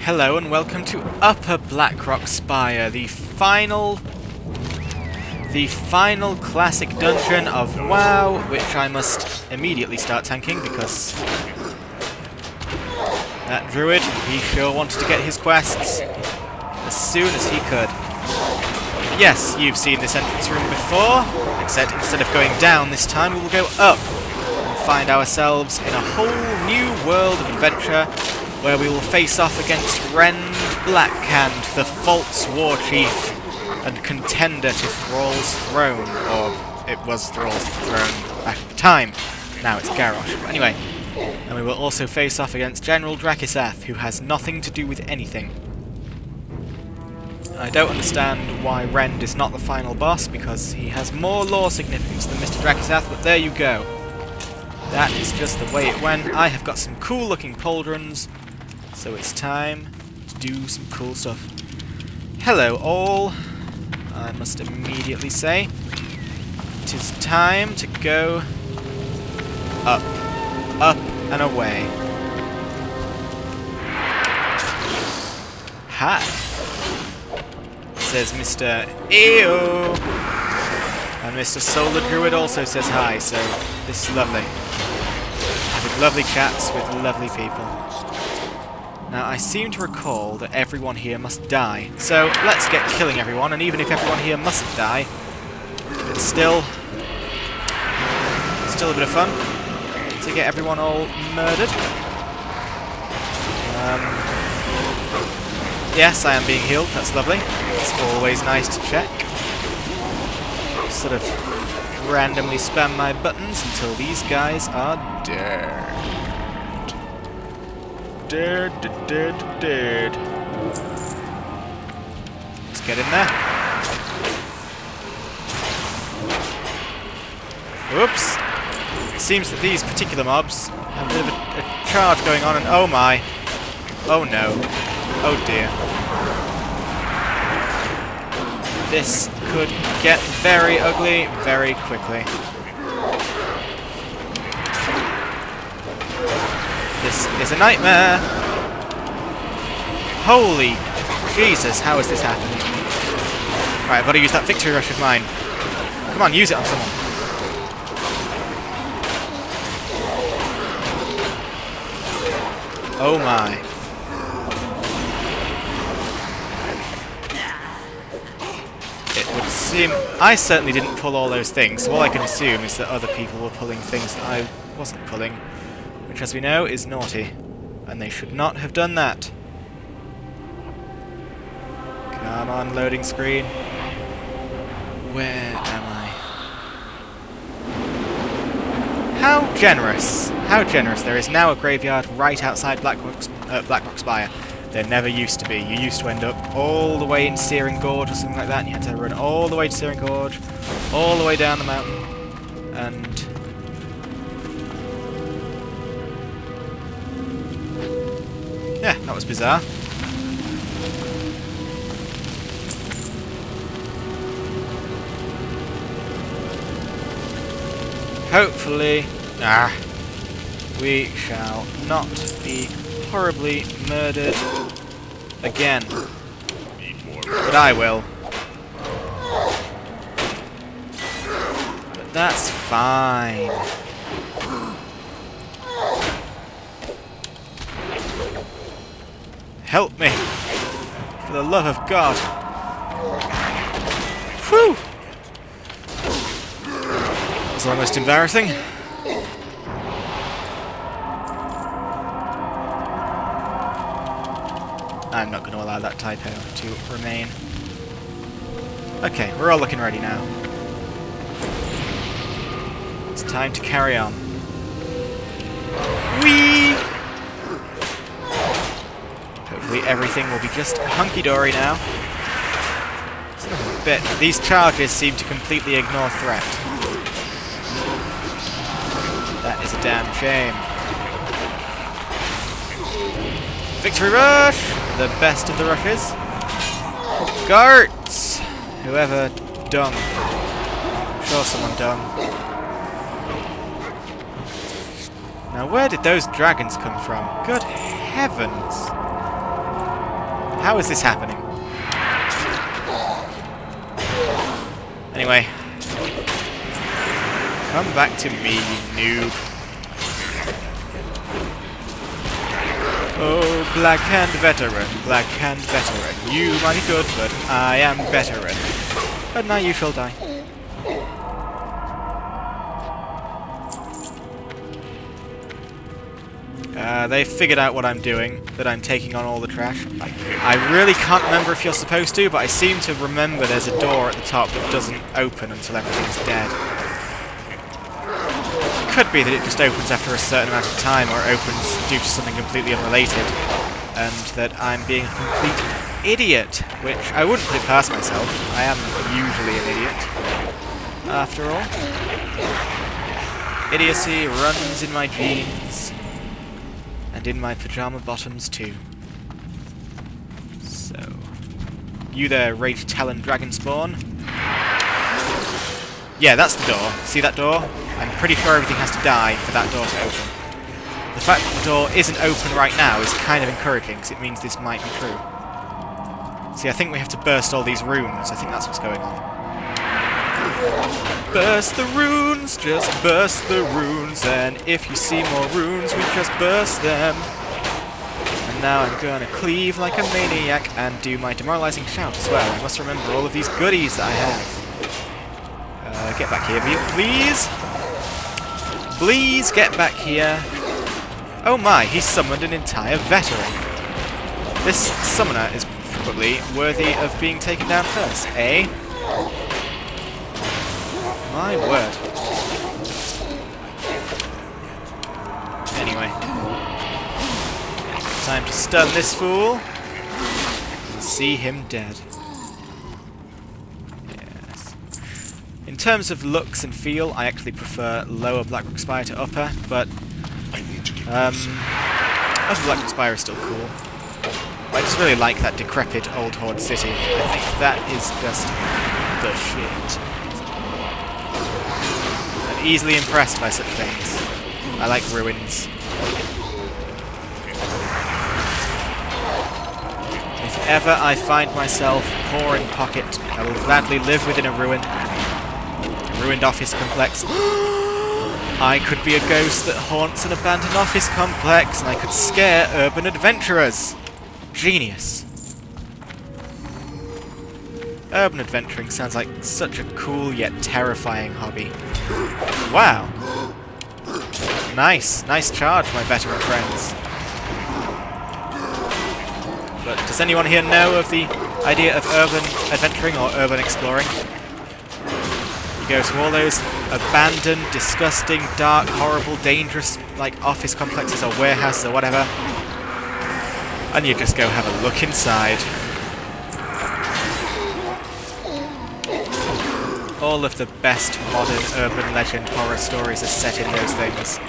Hello and welcome to Upper Blackrock Spire, the final classic dungeon of WoW, which I must immediately start tanking because that druid, he sure wanted to get his quests as soon as he could. Yes, you've seen this entrance room before, except instead of going down this time we will go up and find ourselves in a whole new world of adventure where we will face off against Rend Blackhand, the false war chief and contender to Thrall's throne, or it was Thrall's throne back at the time. Now it's Garrosh. But anyway, and we will also face off against General Drakisath, who has nothing to do with anything. I don't understand why Rend is not the final boss, because he has more lore significance than Mr. Drakisath, but there you go. That is just the way it went. I have got some cool looking pauldrons, so it's time to do some cool stuff. Hello all, I must immediately say. It is time to go up, up and away. Hi, says Mr. Ew. And Mr. Solar Druid also says hi, so this is lovely. Having lovely chats with lovely people. Now, I seem to recall that everyone here must die, so let's get killing everyone, and even if everyone here mustn't die, it's still a bit of fun to get everyone all murdered. Yes, I am being healed, that's lovely. It's always nice to check. Sort of randomly spam my buttons until these guys are dead. Dead. Let's get in there. Oops. It seems that these particular mobs have a bit of a charge going on, and oh my. Oh no. Oh dear. This could get very ugly very quickly. This is a nightmare! Holy Jesus, how has this happened? Right, I've got to use that victory rush of mine. Come on, use it on someone. Oh my. It would seem... I certainly didn't pull all those things, so all I can assume is that other people were pulling things that I wasn't pulling. Which, as we know, is naughty. And they should not have done that. Come on, loading screen. Where am I? How generous! How generous. There is now a graveyard right outside Blackrock Spire. There never used to be. You used to end up all the way in Searing Gorge or something like that, and you had to run all the way to Searing Gorge, all the way down the mountain, and... yeah, that was bizarre. Hopefully, we shall not be horribly murdered again. But I will. But that's fine. Help me! For the love of God! Whew! That was almost embarrassing. I'm not going to allow that typo to remain. Okay, we're all looking ready now. It's time to carry on. Whee! Hopefully everything will be just hunky-dory now. Son of a bitch. These charges seem to completely ignore threat. That is a damn shame. Victory rush! The best of the rushes. Garts! Whoever dung. I'm sure someone dung. Now where did those dragons come from? Good heavens! How is this happening? Anyway. Come back to me, you noob. Oh, Blackhand veteran, Blackhand veteran. You might be good, but I am veteran. But now you shall die. They figured out what I'm doing, that I'm taking on all the trash. I really can't remember if you're supposed to, but I seem to remember there's a door at the top that doesn't open until everything's dead. It could be that it just opens after a certain amount of time, or opens due to something completely unrelated, and that I'm being a complete idiot, which I wouldn't put it past myself. I am usually an idiot, after all. Idiocy runs in my genes. And in my pyjama bottoms too. So, you there, Rage Talon Dragonspawn. Yeah, that's the door. See that door? I'm pretty sure everything has to die for that door to open. The fact that the door isn't open right now is kind of encouraging, because it means this might be true. See, I think we have to burst all these runes. I think that's what's going on. Burst the runes, just burst the runes, and if you see more runes, we just burst them. And now I'm gonna cleave like a maniac and do my demoralizing shout as well. I must remember all of these goodies that I have. Get back here, please. Please get back here. Oh my, he summoned an entire veteran. This summoner is probably worthy of being taken down first, eh? My word. Anyway. Time to stun this fool. And see him dead. Yes. In terms of looks and feel, I actually prefer lower Blackrock Spire to upper, but upper Blackrock Spire is still cool. I just really like that decrepit old Horde city. I think that is just the shit. Easily impressed by such things. I like ruins. If ever I find myself poor in pocket, I will gladly live within a ruin. A ruined office complex. I could be a ghost that haunts an abandoned office complex, and I could scare urban adventurers. Genius. Urban adventuring sounds like such a cool yet terrifying hobby. Wow. Nice. Nice charge, my veteran friends. But does anyone here know of the idea of urban adventuring or urban exploring? You go to all those abandoned, disgusting, dark, horrible, dangerous, like, office complexes or warehouses or whatever, and you just go have a look inside. All of the best modern urban legend horror stories are set in those things.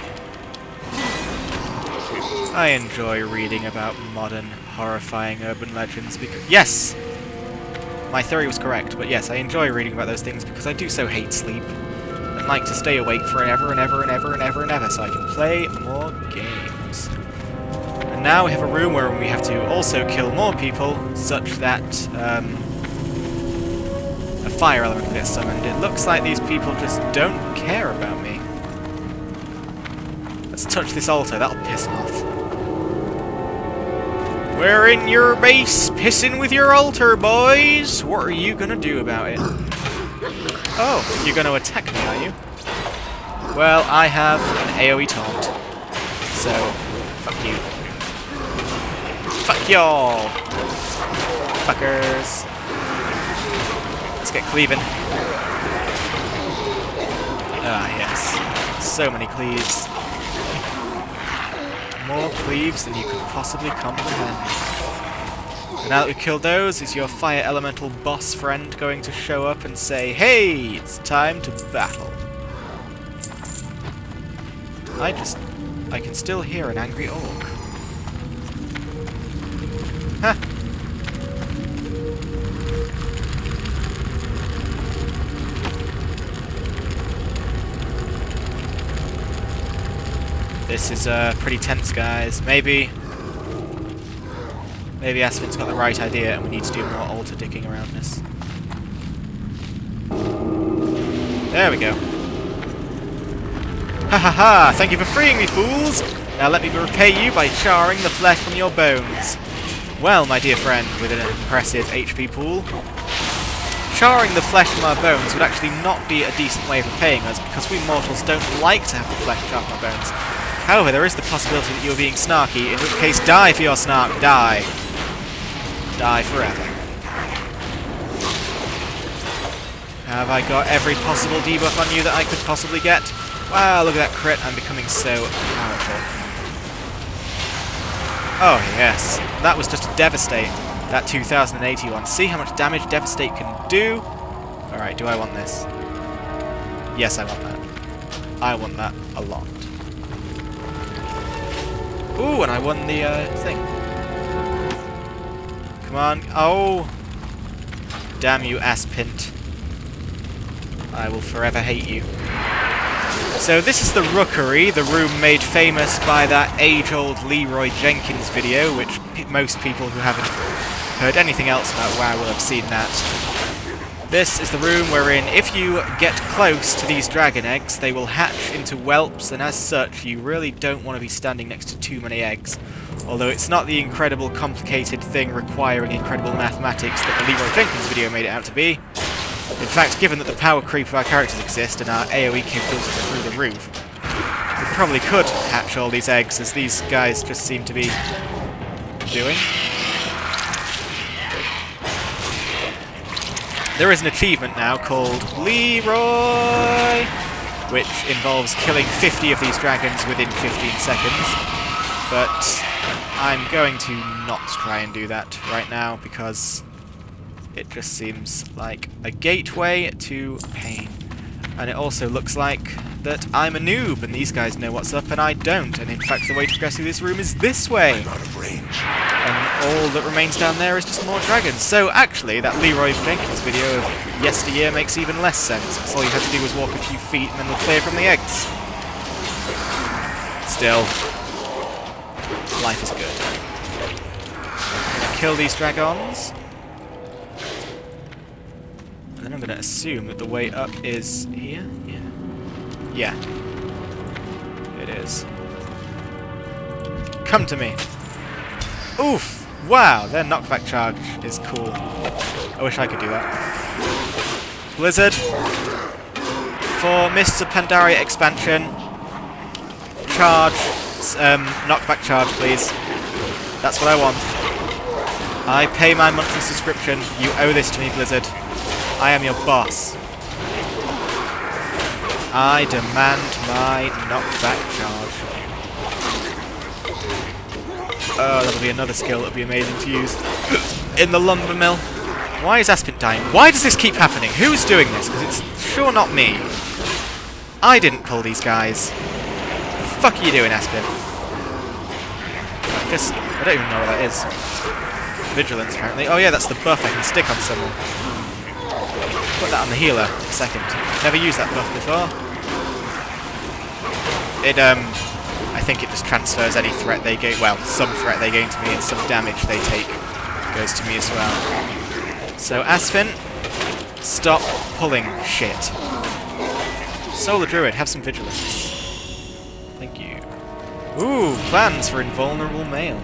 I enjoy reading about modern, horrifying urban legends because... Yes! My theory was correct, but yes, I enjoy reading about those things because I do so hate sleep. And like to stay awake forever and ever and ever and ever and ever so I can play more games. And now we have a room where we have to also kill more people, such that, a fire element will get summoned. It looks like these people just don't care about me. Let's touch this altar, that'll piss them off. We're in your base, pissing with your altar, boys! What are you gonna do about it? Oh, you're gonna attack me, are you? Well, I have an AoE taunt. So, fuck you. Fuck y'all! Fuckers. Let's get cleaving. Ah, yes. So many cleaves. More cleaves than you could possibly comprehend. And now that we've killed those, is your fire elemental boss friend going to show up and say, "Hey, it's time to battle"? I can still hear an angry orc. Huh. This is pretty tense, guys. Maybe Maybe Asfin's got the right idea and we need to do more altar digging around this. There we go. Ha ha ha! Thank you for freeing me, fools! Now let me repay you by charring the flesh from your bones. Well, my dear friend, with an impressive HP pool, charring the flesh from our bones would actually not be a decent way of repaying us, because we mortals don't like to have the flesh charred from our bones. However, there is the possibility that you're being snarky, in which case die for your snark, die. Die forever. Have I got every possible debuff on you that I could possibly get? Wow, look at that crit, I'm becoming so powerful. Oh yes, that was just a Devastate, that 2081. See how much damage Devastate can do? Alright, do I want this? Yes, I want that. I want that a lot. Ooh, and I won the thing. Come on. Oh! Damn you, Aspint. I will forever hate you. So this is the Rookery, the room made famous by that age-old Leroy Jenkins video, which most people who haven't heard anything else about WoW will have seen that. This is the room wherein if you get close to these dragon eggs, they will hatch into whelps, and as such you really don't want to be standing next to too many eggs. Although it's not the incredible complicated thing requiring incredible mathematics that the Leroy Jenkins video made it out to be. In fact, given that the power creep of our characters exist and our AoE capabilities are through the roof, we probably could hatch all these eggs, as these guys just seem to be doing. There is an achievement now called Leroy, which involves killing 50 of these dragons within 15 seconds, but I'm going to not try and do that right now because it just seems like a gateway to pain. And it also looks like that I'm a noob and these guys know what's up and I don't, and in fact the way to progress through this room is this way. And all that remains down there is just more dragons. So actually, that Leroy Jenkins video of yesteryear makes even less sense, because all you had to do was walk a few feet and then we're clear from the eggs. Still, life is good. I'm gonna kill these dragons. And then I'm gonna assume that the way up is here? Yeah. It is. Come to me. Oof! Wow, their knockback charge is cool. I wish I could do that. Blizzard. For Mists of Pandaria expansion. Charge. Knockback charge, please. That's what I want. I pay my monthly subscription. You owe this to me, Blizzard. I am your boss. I demand my knockback charge. Oh, that'll be another skill that'll be amazing to use. In the lumber mill. Why is Aspint dying? Why does this keep happening? Who's doing this? Because it's sure not me. I didn't pull these guys. What the fuck are you doing, Aspint? I don't even know what that is. Vigilance, apparently. Oh yeah, that's the buff I can stick on someone. Put that on the healer in a second. Never used that buff before. I think it just transfers any threat they gain, well, some threat they gain to me and some damage they take goes to me as well. So, Asfin, stop pulling shit. Solar Druid, have some vigilance. Thank you. Ooh, plans for invulnerable mail.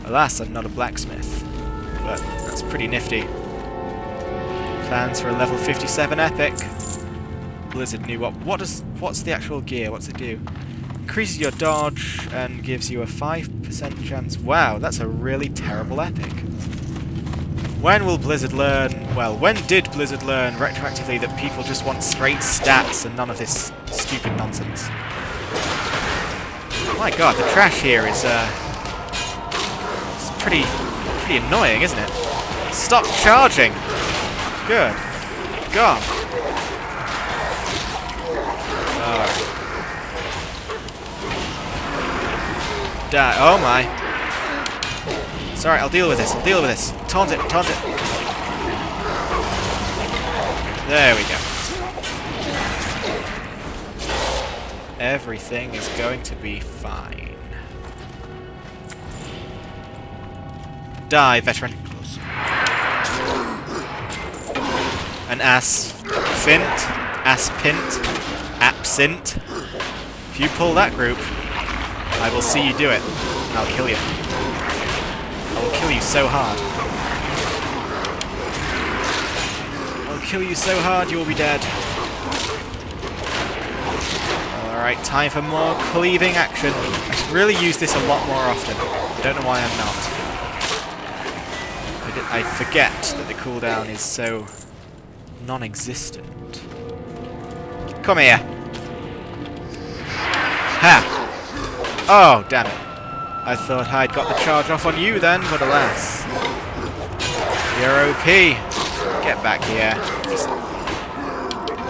Alas, I'm not a blacksmith, but that's pretty nifty. Plans for a level 57 epic. Blizzard knew what's the actual gear? What's it do? Increases your dodge and gives you a 5% chance. Wow, that's a really terrible epic. When will Blizzard learn? Well, when did Blizzard learn retroactively that people just want straight stats and none of this stupid nonsense? My god, the trash here is it's pretty annoying, isn't it? Stop charging! Good. God. Oh my. Sorry, I'll deal with this. Taunt it. There we go. Everything is going to be fine. Die, veteran. An aspint, absint. If you pull that group, I will see you do it. And I'll kill you. I will kill you so hard. I'll kill you so hard you will be dead. Alright, time for more cleaving action. I should really use this a lot more often. I don't know why I'm not. I forget that the cooldown is so non-existent. Come here! Ha! Oh, damn it. I thought I'd got the charge off on you then, but alas. You're OP. Get back here.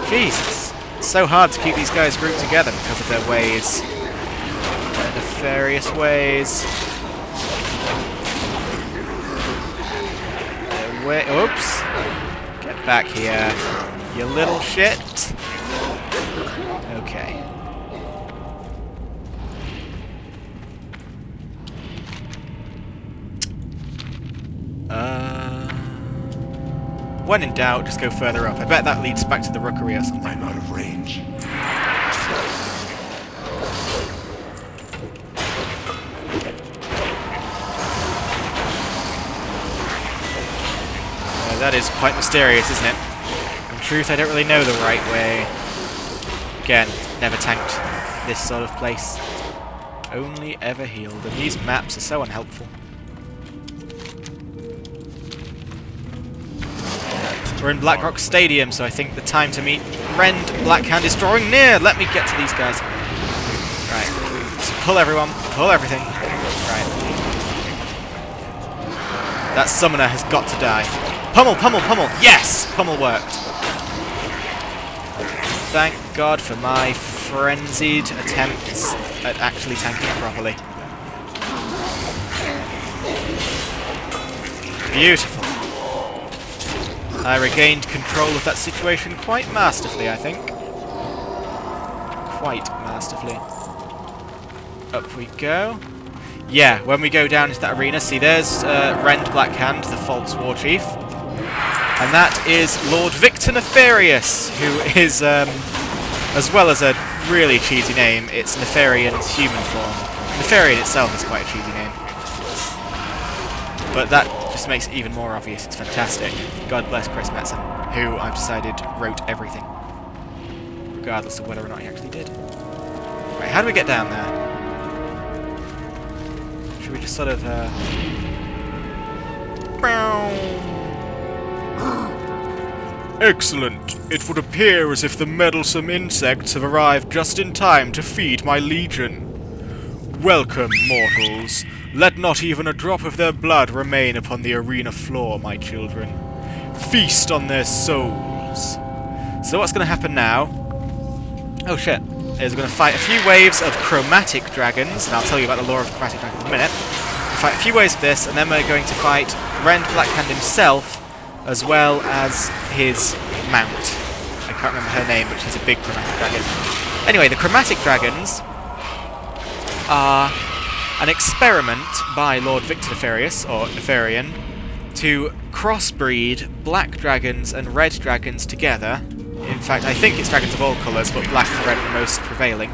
Jesus. It's so hard to keep these guys grouped together because of their ways. Their nefarious ways. Oops. Get back here. You little shit. Okay. When in doubt, just go further up. I bet that leads back to the rookery or something. I'm out of range. That is quite mysterious, isn't it? In truth, I don't really know the right way. Again, never tanked this sort of place. Only ever healed, and these maps are so unhelpful. We're in Blackrock Stadium, so I think the time to meet Rend Blackhand is drawing near. Let me get to these guys. Right. Just pull everyone. Pull everything. Right. That summoner has got to die. Pummel, pummel, pummel. Yes! Pummel worked. Thank God for my frenzied attempts at actually tanking it properly. Beautiful. I regained control of that situation quite masterfully, I think. Quite masterfully. Up we go. Yeah, when we go down into that arena, see there's Rend Blackhand, the false war chief. And that is Lord Victor Nefarious, who is, as well as a really cheesy name, it's Nefarian's human form. Nefarian itself is quite a cheesy name. But that just makes it even more obvious. It's fantastic. God bless Chris Metzen, who I've decided wrote everything. Regardless of whether or not he actually did. Right, how do we get down there? Should we just sort of, Excellent! It would appear as if the meddlesome insects have arrived just in time to feed my legion. Welcome, mortals. Let not even a drop of their blood remain upon the arena floor, my children. Feast on their souls. So what's going to happen now? Oh shit. Is we're going to fight a few waves of chromatic dragons, and I'll tell you about the lore of chromatic dragons in a minute. We'll fight a few waves of this, and then we're going to fight Rend Blackhand himself, as well as his mount. I can't remember her name, but she's a big chromatic dragon. Anyway, the chromatic dragons are an experiment by Lord Victor Nefarious, or Nefarian, to crossbreed black dragons and red dragons together. In fact, I think it's dragons of all colours, but black and red are most prevailing,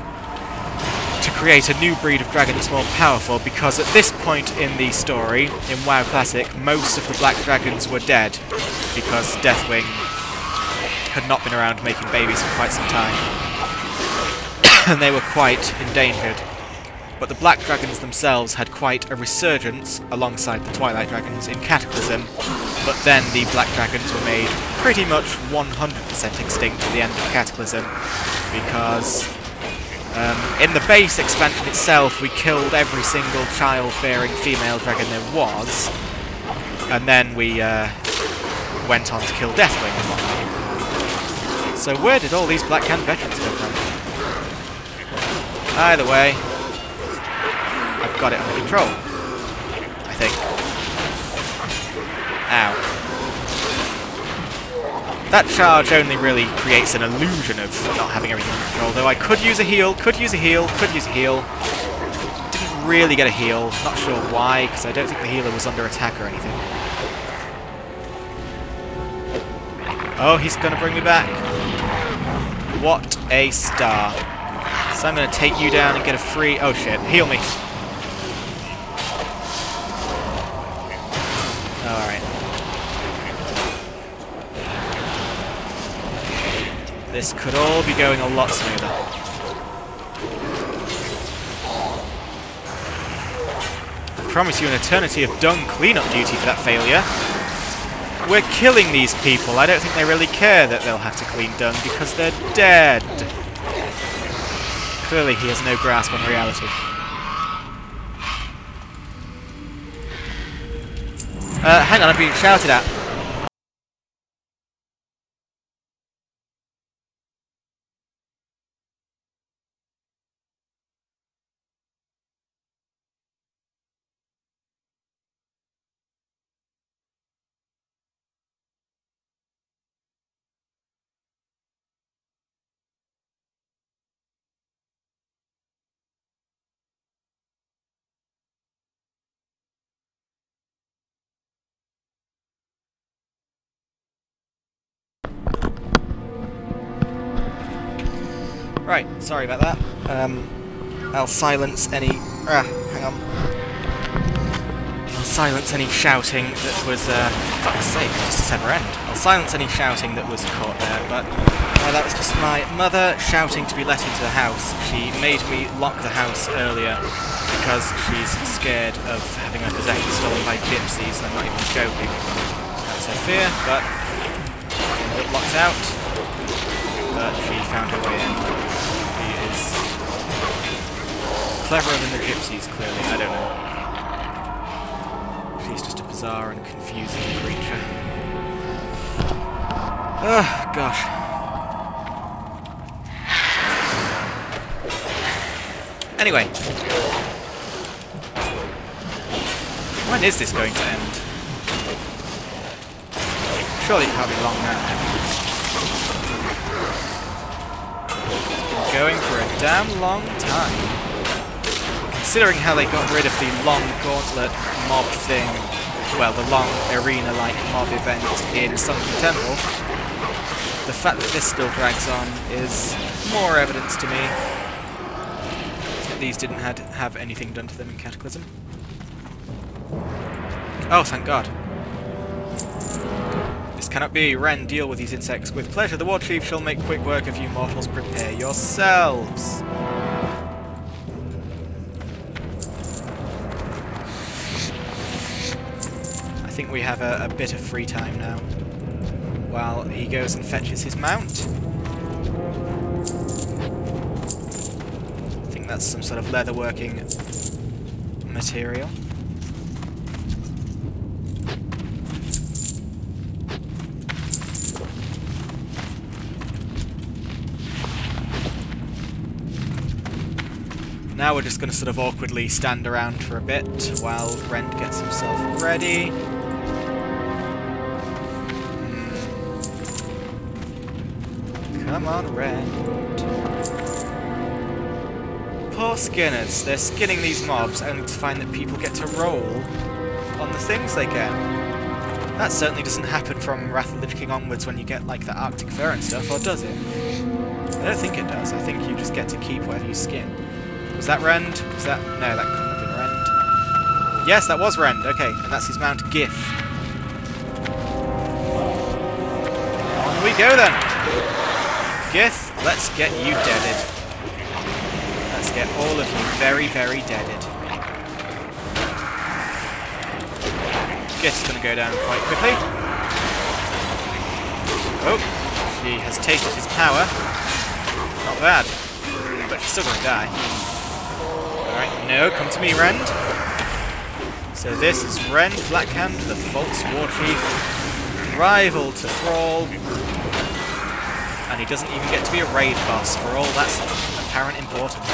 to create a new breed of dragon that's more powerful, because at this point in the story, in WoW Classic, most of the black dragons were dead, because Deathwing had not been around making babies for quite some time, and they were quite endangered. But the black dragons themselves had quite a resurgence alongside the Twilight dragons in Cataclysm, but then the black dragons were made pretty much 100% extinct at the end of Cataclysm, because in the base expansion itself we killed every single childbearing female dragon there was, and then we went on to kill Deathwing and whatnot. So where did all these Blackhand veterans go from? Either way, I've got it under control, I think. Ow. That charge only really creates an illusion of not having everything under control, though I could use a heal, could use a heal, could use a heal. Didn't really get a heal. Not sure why, because I don't think the healer was under attack or anything. Oh, he's going to bring me back. What a star. So I'm going to take you down and get a free... Oh shit, heal me. Alright. This could all be going a lot smoother. I promise you an eternity of dung cleanup duty for that failure. We're killing these people. I don't think they really care that they'll have to clean dung because they're dead. Clearly he has no grasp on reality. Hang on, I'm being shouted at. Right, sorry about that. I'll silence any... hang on. I'll silence any shouting that was... fuck's sake, just a sever end. I'll silence any shouting that was caught there, but... that was just my mother shouting to be let into the house. She made me lock the house earlier because she's scared of having her possession stolen by gypsies, and I'm not even joking. That's her fear, but... she locked out. But she found her way in. Cleverer than the gypsies, clearly. I don't know. She's just a bizarre and confusing creature. Oh, gosh. Anyway. When is this going to end? Surely it can't be long now. It's been going for a damn long time. Considering how they got rid of the long gauntlet mob thing, well, the long arena-like mob event in Sunken Temple, the fact that this still drags on is more evidence to me that these didn't have anything done to them in Cataclysm. Oh, thank God. This cannot be. Ren, deal with these insects with pleasure. The War Chief shall make quick work of you mortals. Prepare yourselves. I think we have a bit of free time now, while he goes and fetches his mount. I think that's some sort of leatherworking material. Now we're just going to sort of awkwardly stand around for a bit while Rend gets himself ready. Come on, Rend. Poor skinners. They're skinning these mobs only to find that people get to roll on the things they get. That certainly doesn't happen from Wrath of the Lich King onwards when you get like the Arctic fur and stuff, or does it? I don't think it does. I think you just get to keep whatever you skin. Was that Rend? Was that... No, that couldn't have been Rend. Yes, that was Rend. Okay, and that's his mount, Gith. On we go then. Gith, let's get you deaded. Let's get all of you very, very deaded. Gith's going to go down quite quickly. Oh, she has tasted his power. Not bad. But she's still going to die. Alright, no, come to me, Rend. So this is Rend Blackhand, the false war chief, rival to Thrall, and he doesn't even get to be a raid boss for all that apparent importance.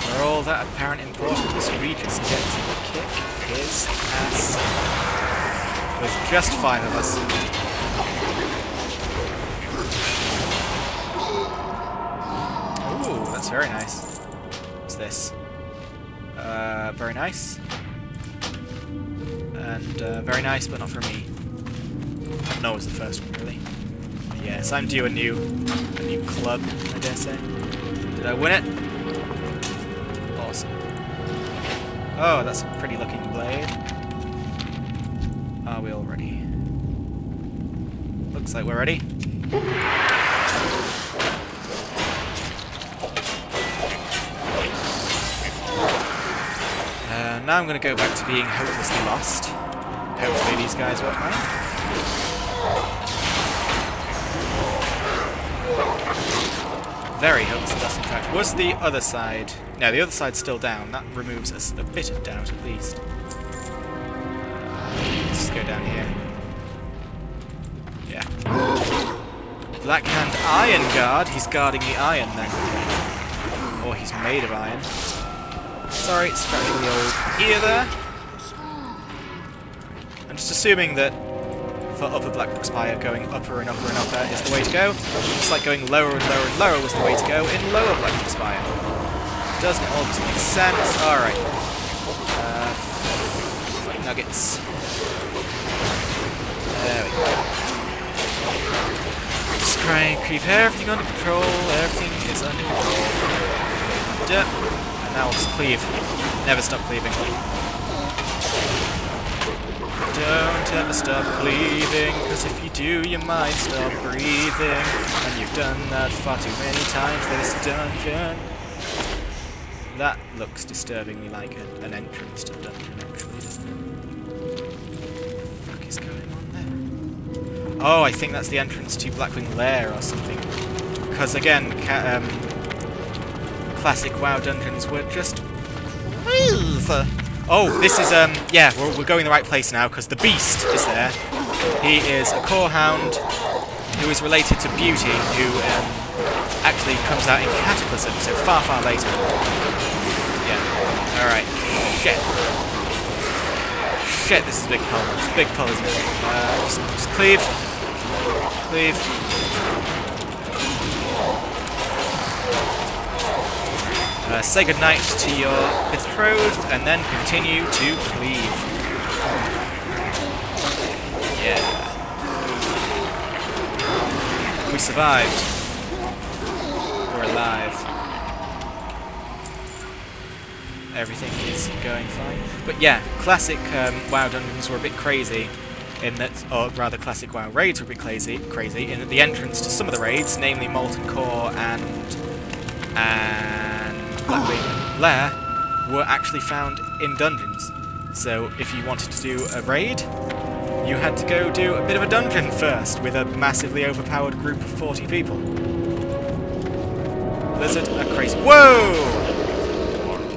For all that apparent importance, we just get to kick his ass. With just 5 of us. Ooh, that's very nice. What's this? Very nice. And very nice, but not for me. No, it was the first one, really. Yes, I'm due a new club, I dare say. Did I win it? Awesome. Oh, that's a pretty looking blade. Are we all ready? Looks like we're ready. Now I'm going to go back to being hopelessly lost. Hopefully these guys won't mind. Very hopelessly lost, in fact. Was the other side... No, the other side's still down. That removes us a bit of doubt, at least. Let's just go down here. Yeah. Blackhand Iron Guard. He's guarding the iron, then. Or he's made of iron. Sorry, scratching the old ear there. I'm just assuming that for upper Blackrock Spire, going upper and upper and upper is the way to go. Just like going lower and lower and lower was the way to go in lower Blackrock Spire. Doesn't it all just make sense? Alright. Nuggets. There we go. Just try and keep everything under control. Everything is under control. And now we'll just cleave. Never stop cleaving. Don't ever stop cleaving, because if you do, you might stop breathing. And you've done that far too many times this dungeon. That looks disturbingly like an entrance to the dungeon, actually, doesn't it? What the fuck is going on there? Oh, I think that's the entrance to Blackwing Lair or something. Because, again, classic WoW dungeons were just crazy. Oh, this is, yeah, we're going the right place now, because the Beast is there. He is a core hound who is related to Beauty, who actually comes out in Cataclysm, so far, far later. Yeah, alright. Shit. Shit, this is a big pull. It's a big pull, isn't it? Just cleave. Cleave. Say goodnight to your betrothed, and then continue to cleave. Yeah. We survived. We're alive. Everything is going fine. But yeah, classic WoW dungeons were a bit crazy in that, or rather classic WoW raids were a bit crazy in that the entrance to some of the raids, namely Molten Core and Blackwing Lair, were actually found in dungeons. So if you wanted to do a raid, you had to go do a bit of a dungeon first with a massively overpowered group of 40 people. Blizzard are crazy. Whoa!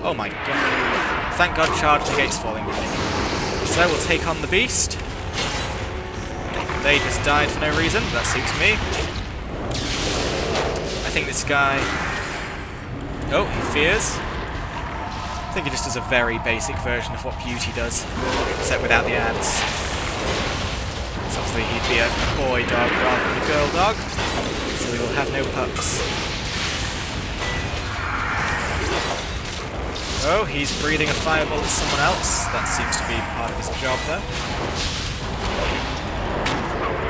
Oh my god. Thank god Charge Negate's falling behind. So we'll take on the Beast. They just died for no reason. That suits me. I think this guy... Oh, he fears. I think he just does a very basic version of what Beauty does, except without the ads. So obviously he'd be a boy dog rather than a girl dog, so he will have no pups. Oh, he's breathing a fireball at someone else. That seems to be part of his job, though.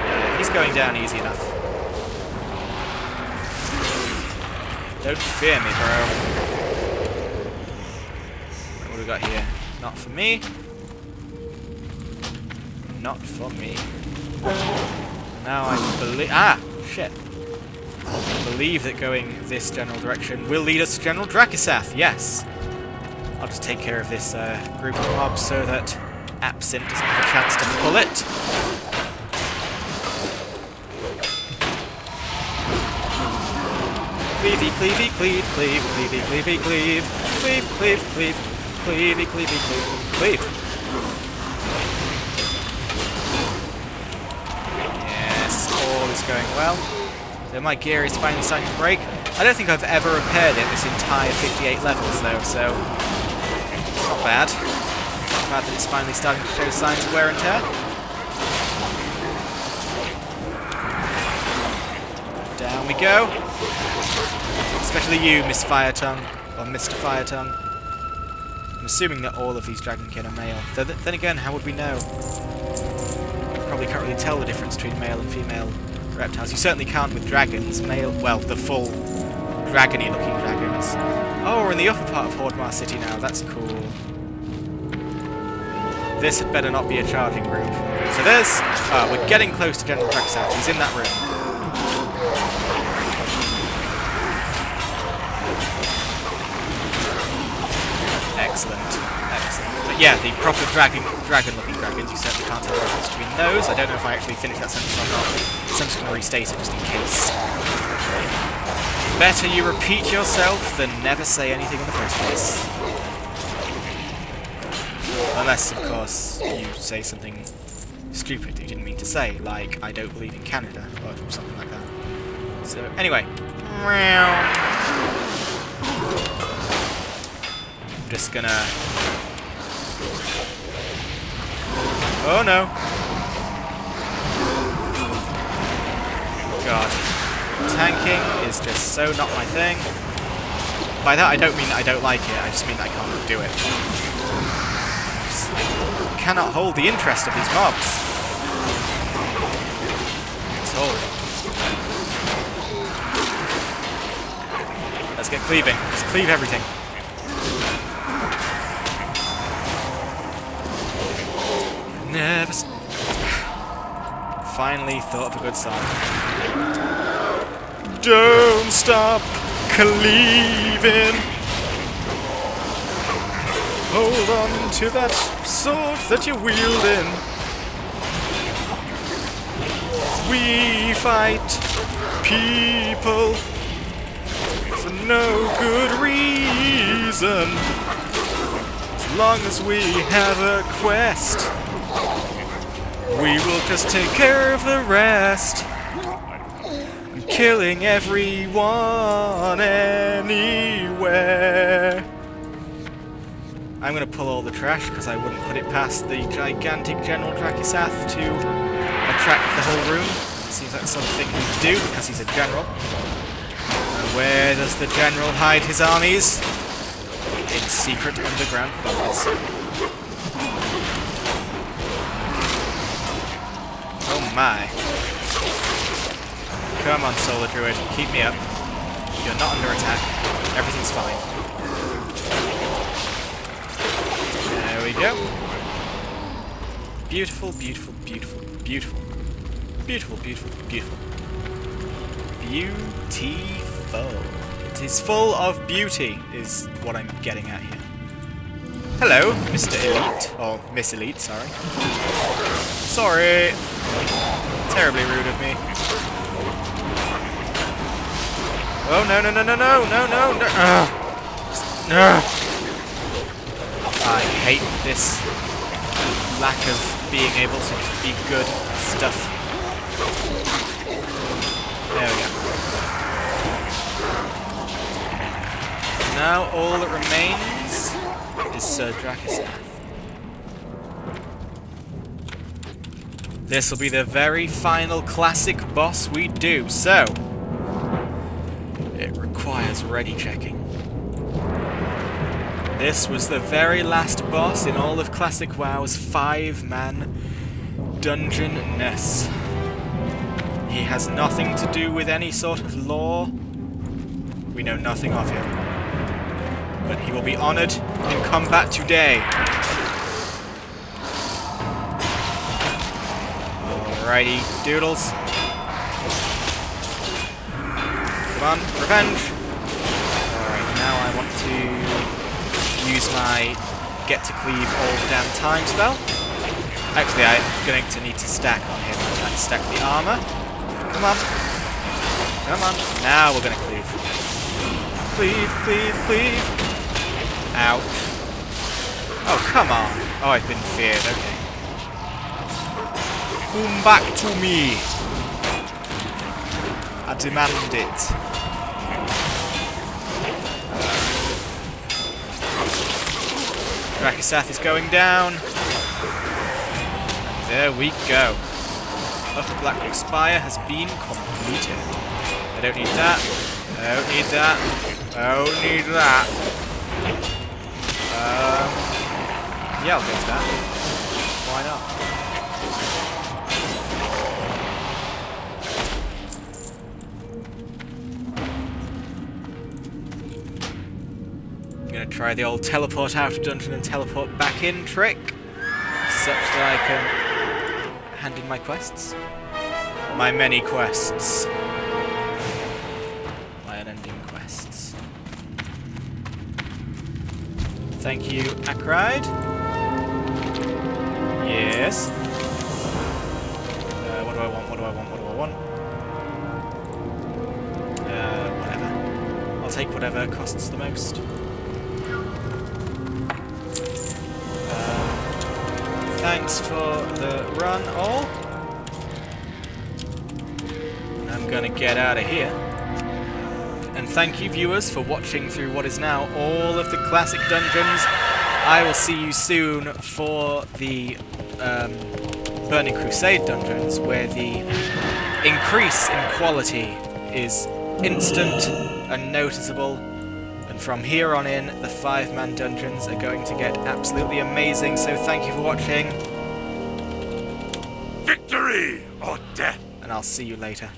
Yeah, he's going down easy enough. Don't fear me, bro. What do we got here? Not for me. Not for me. Now I believe... Ah! Shit. I believe that going this general direction will lead us to General Drakisath, yes! I'll just take care of this group of mobs so that Absinthe doesn't have a chance to pull it. Cleavey, cleavey, cleave, cleave, cleavey, cleavey, cleave, cleave, cleave, cleave, cleavey, cleavey, cleave, cleave. Yes, all is going well. So my gear is finally starting to break. I don't think I've ever repaired it this entire 58 levels though, so not bad. Not bad that it's finally starting to show signs of wear and tear. Down we go. Especially you, Miss Firetongue, or Mr. Firetongue. assuming that all of these dragonkin are male. Then again, how would we know? Probably can't really tell the difference between male and female reptiles. You certainly can't with dragons. Male, well, the full dragony looking dragons. Oh, we're in the upper part of Hordmar City now. That's cool. This had better not be a charging group. So there's... Oh, we're getting close to General Draxath. He's in that room. Excellent. Excellent. But yeah, the proper dragon-looking dragons, you certainly can't tell the difference between those. I don't know if I actually finished that sentence or not. So I'm just going to restate it just in case. Better you repeat yourself than never say anything in the first place. Unless, of course, you say something stupid that you didn't mean to say, like, I don't believe in Canada, or something like that. So, anyway. I'm just gonna... Oh no! God. Tanking is just so not my thing. By that I don't mean that I don't like it, I just mean that I can't do it. I cannot hold the interest of these mobs. It's horrible. Let's get cleaving. Just cleave everything. Never... Finally thought of a good song. Don't stop cleaving. Hold on to that sword that you're wielding. We fight people for no good reason. As long as we have a quest, we will just take care of the rest. I'm killing everyone anywhere. I'm going to pull all the trash because I wouldn't put it past the gigantic General Drakisath to attract the whole room. It seems like the sort of thing he'd do because he's a general. And where does the general hide his armies? In secret underground bunkers. Oh my. Come on, Solar Druid, keep me up. You're not under attack. Everything's fine. There we go. Beautiful, beautiful, beautiful, beautiful. Beautiful, beautiful, beautiful. Beautiful. It is full of beauty, is what I'm getting at here. Hello, Mr. Elite. Or Miss Elite, sorry. Sorry. Terribly rude of me. Oh, no, no, no, no, no, no, no, no. I hate this lack of being able to be good stuff. There we go. Now all that remains is Sir Drakisath. This will be the very final classic boss we do, so it requires ready checking. This was the very last boss in all of Classic WoW's 5-man dungeon-ness. He has nothing to do with any sort of lore. We know nothing of him. But he will be honoured in combat today. Alrighty, doodles. Come on, revenge! Alright, now I want to use my get to cleave all the damn time spell. Actually, I'm going to need to stack on him. I'm trying to stack the armor. Come on. Come on. Now we're going to cleave. Cleave, cleave, cleave. Ouch. Oh, come on. Oh, I've been feared. Okay. Come back to me. I demand it. Drakisath is going down. And there we go. Upper Blackrock Spire has been completed. I don't need that. I don't need that. I don't need that. Yeah, I'll go for that. Why not? I'm going to try the old teleport out of dungeon and teleport back in trick, such that I can hand in my quests. My many quests. My unending quests. Thank you, Akride. Yes. What do I want? What do I want? What do I want? Whatever. I'll take whatever costs the most. Thanks for the run, all. I'm gonna get out of here. And thank you, viewers, for watching through what is now all of the classic dungeons. I will see you soon for the Burning Crusade dungeons, where the increase in quality is instant and noticeable. And from here on in, the 5-man dungeons are going to get absolutely amazing. So thank you for watching. Victory or death! And I'll see you later.